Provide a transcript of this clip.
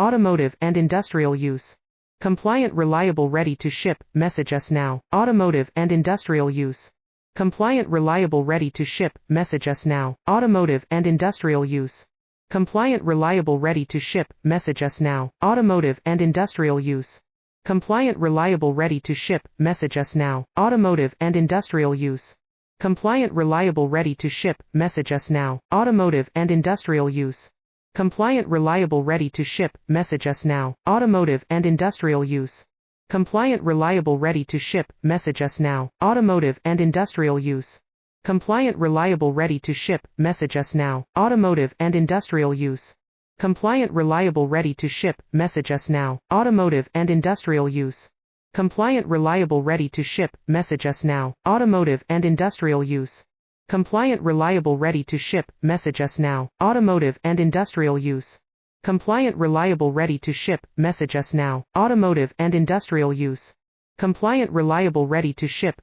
automotive and industrial use. Compliant, reliable, ready to ship, message us now. Automotive and industrial use. Compliant, reliable, ready to ship, message us now. Automotive and industrial use. Compliant, reliable, ready to ship, message us now. Automotive and industrial use. Compliant, reliable, ready to ship, message us now. Automotive and industrial use. Compliant, reliable, ready to ship, message us now. Automotive and industrial use. Compliant, reliable, ready to ship, message us now. Automotive and industrial use. Compliant, reliable, ready to ship, message us now. Automotive and industrial use. Compliant, reliable, ready to ship, message us now. Automotive and industrial use. Compliant, reliable, ready to ship, message us now. Automotive and industrial use. Compliant, reliable, ready to ship, message us now. Automotive and industrial use. Compliant, reliable, ready to ship, message us now. Automotive and industrial use. Compliant, reliable, ready to ship, message us now. Automotive and industrial use. Compliant, reliable, ready to ship,